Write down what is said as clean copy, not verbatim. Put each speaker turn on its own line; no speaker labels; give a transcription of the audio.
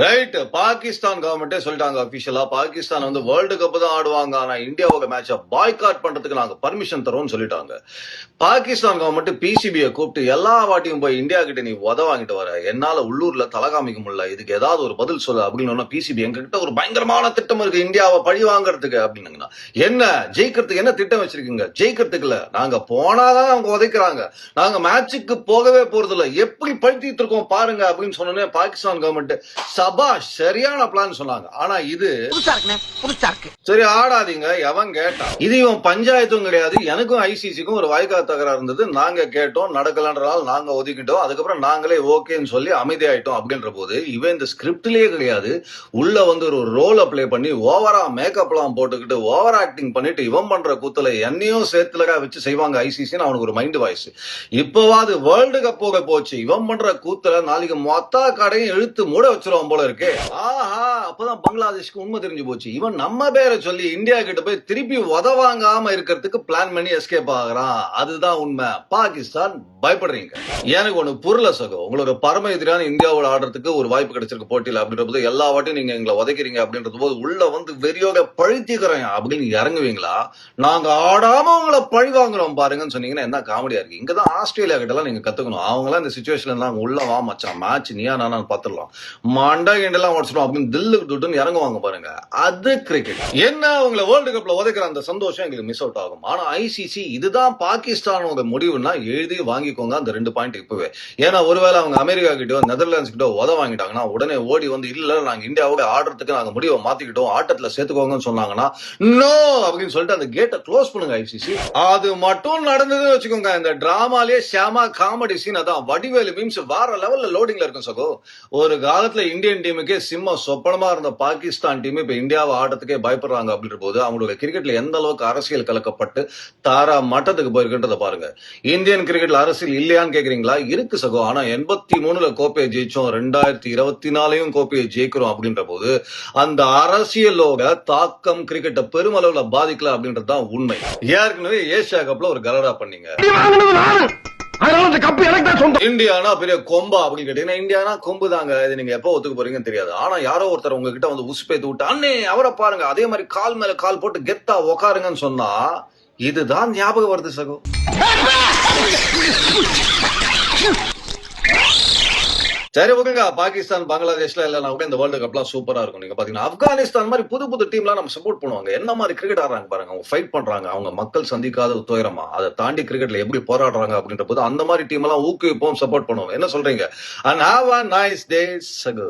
Right. Pakistan கவர்மெண்டே சொல்லிட்டாங்க அபிஷியலா, பாகிஸ்தான் வந்து world cup தான் ஆடுவாங்க, ஆனா இந்தியாவோட மேட்ச பாய்காட் பண்றதுக்கு நாங்க பர்மிஷன் தரோம்னு சொல்லிட்டாங்க. பாகிஸ்தான் கவர்மெண்ட் பிசிபியை கூப்பிட்டு எல்லா வாட்டியும் போய் இந்தியா கிட்ட நீ உத வாங்கிட்டு வர, என்னால உள்ளூர்ல தலை காமிக்க முடியல, இதுக்கு ஏதாவது ஒரு பதில் சொல்லு அப்படின்னு பிசிபி எங்க கிட்ட ஒரு பயங்கரமான திட்டம் இருக்கு இந்தியாவை பழி வாங்குறதுக்கு அப்படின்னு. என்ன ஜெயிக்கிறதுக்கு என்ன திட்டம் வச்சிருக்கீங்க? ஜெயிக்கிறதுக்கு இல்ல, நாங்க போனாதான் அவங்க உதைக்கிறாங்க, நாங்க மேட்சுக்கு போகவே போறது இல்ல, எப்படி பழுத்திட்டு இருக்கோம் பாருங்க அப்படின்னு சொன்னோன்னே பாகிஸ்தான் கவர்மெண்ட் சபாஷ் சரியான பிளான் சொன்னாங்க. ஆனா இது சரி ஆடாதீங்க, எவன் கேட்டா? இது இவன் பஞ்சாயத்தும் கிடையாது, எனக்கும் ஐசிசிக்கும் ஒரு வாய்க்கா தகராறு இருந்தது, நாங்க கேட்டோம், நடக்கலன்றதால நாங்க ஒதுக்கிட்டோம், அதுக்கப்புறம் நாங்களே ஓகேன்னு சொல்லி அமைதியாயிட்டோம் அப்படின்ற போது இவன் இந்த ஸ்கிரிப்ட்லயே கிடையாது, உள்ள வந்து ஒரு ரோல் அப்ளை பண்ணி ஓவரா மேக்கப் எல்லாம் போட்டுக்கிட்டு ஓவர் ஆக்டிங் பண்ணிட்டு இவன் பண்ற கூத்துல என்னையும் சேர்த்துல வச்சு செய்வாங்க ஐசிசின்னு அவனுக்கு ஒரு மைண்ட் வாய்ஸ். இப்பவாது வேர்ல்டு கப் போக போச்சு, இவன் பண்ற கூத்துல நாளைக்கு மொத்த கடையும் இழுத்து மூட வச்சிருவான் போல இருக்கு. ஆஹா, அப்பதான் பங்களாதேஷ்க்கு உண்மை தெரிஞ்சு போச்சு, இவன் நம்ம பேரை சொல்லி இந்தியா கிட்ட போய் திருப்பி உதவாங்காம இருக்கிறதுக்கு பிளான் பண்ணி எஸ்கேப் ஆகுறான். அதுதான் உண்மை. பாகிஸ்தான் பயப்படுறீங்க. எனக்கு ஒண்ணு புரியல சகோ, உங்களுக்கு பரம எதிரான இந்தியாவோட ஆடுறதுக்கு ஒரு வாய்ப்பு கிடைச்சிருக்கு போட்டியில அப்படின்ற போது எல்லா வாட்டியும் நீங்க எங்களை உதைக்கிறீங்க அப்படின்றது போது உள்ள வந்து வெறியோட பழித்திக்கிறேன் அப்படின்னு இறங்குவீங்களா? நாங்க ஆடாம உங்களை பழி வாங்குறோம் பாருங்கன்னு சொன்னீங்கன்னா என்ன காமெடியா இருக்கு. இங்கதான் ஆஸ்திரேலியா கிட்ட எல்லாம் நீங்க கத்துக்கணும். அவங்க எல்லாம் இந்த சிச்சுவேஷன்ல இருந்தாங்க, உள்ள வா மச்சான் மேட்ச் நீயா நானு பாத்துடலாம், மண்டா கிண்டெல்லாம் உடச்சிடும் அப்படின்னு தில்லுக்கு துட்டுன்னு இறங்குவாங்க பாருங்க, அது கிரிக்கெட். என்ன உங்களை வேர்ல்டு கப்ல உதைக்கிற அந்த சந்தோஷம் எங்களுக்கு மிஸ் அவுட் ஆகும். ஆனா ஐசிசி இதுதான் பாகிஸ்தானோட முடிவுன்னா எழுதி வாங்கிக்கோங்க அந்த 2 பாயிண்ட் இப்பவே. ஏன்னா ஒருவேளை அவங்க அமெரிக்கா கிட்டோ நெதர்லாண்ட்ஸ் கிட்டோ உத வாங்கிட்டாங்கன்னா உடனே ஓடி வந்து இல்ல நாங்க இந்தியாவோட ஆடுறதுக்கு நாங்க முடிவை மாத்திக்கிட்டோம், ஆட்டத்துல சேர்த்துக்கோங்கன்னு சொன்னாங்கன்னா நோ அப்படின்னு சொல்லிட்டு அந்த கேட்டை க்ளோஸ் பண்ணுங்க ஐசிசி. அது மட்டும் நடந்ததுன்னு வச்சுக்கோங்க, இந்த டிராமாலேயே ஷாமா காமெடி சீன் அதான் வடிவேலு மீம்ஸ் வேற லெவல்ல லோடிங்ல இருக்கும் சகோ. ஒரு காலத்துல இந்தியன் டீமுக்கே சிம்ம சொப்பனமா இருந்த பாகிஸ்தான் டீம் இப்ப இந்தியாவை ஆட்டத்துக்கே பயப்படுறாங்க அப்படின்ற போது அவங்களோட கிரிக்கெட்ல எந்த அளவுக்கு அரசியல் கலக்கப்பட்டு தாரா மட்டத்துக்கு போயிருக்குன்றத பாருங்க. இந்தியன் கிரிக்கெட்ல அரசியல் இல்லையான்னு கேக்குறீங்களா? இருக்கு சகோ. ஆனா 83ல கோப்பையை ஜெயிச்சோம், 2024 கோப்பையை ஜெயிக்கிறோம் அப்படின்ற போது அந்த அரசியலோட தாக்கம் கிரிக்கெட்டை பெருமளவுல பாதிக்கல அப்படின்றதுதான் உண்மை. ஏற்கனவே ஏசியா கப்ல ஒரு கலரா பண்ணீங்க, இந்தியானா பெரிய கொம்பா அப்படின்னு கேட்டீங்கன்னா இந்தியானா கொம்பு தாங்க, இது நீங்க எப்ப ஒத்துக்க போறீங்கன்னு தெரியாது. ஆனா யாரோ ஒருத்தர் உங்ககிட்ட வந்து உசுப்பேத்து விட்டு அண்ணே அவரை பாருங்க அதே மாதிரி கால் மேல கால் போட்டு கெத்தா உக்காருங்கன்னு சொன்னா இதுதான் ஞாபகம் வருது சகோ. சரி ஓகேங்க, பாகிஸ்தான் பங்களாதேஷ்ல இல்லைன்னா கூட இந்த வேர்ல்டு கப்லாம் சூப்பரா இருக்கும். நீங்க பாத்தீங்கன்னா ஆப்கானிஸ்தான் மாதிரி புது புது டீம்லாம் நம்ம சப்போர்ட் பண்ணுவாங்க. என்ன மாதிரி கிரிக்கெட் ஆடுறாங்க பாருங்க, அவங்க ஃபைட் பண்றாங்க, அவங்க மக்கள் சந்திக்காத துயரமா அதை தாண்டி கிரிக்கெட்ல எப்படி போராடுறாங்க அப்படின்ற போது அந்த மாதிரி டீம் எல்லாம் ஊக்குவிப்போம், சப்போர்ட் பண்ணுவோம். என்ன சொல்றீங்க? And have a nice day சகோ.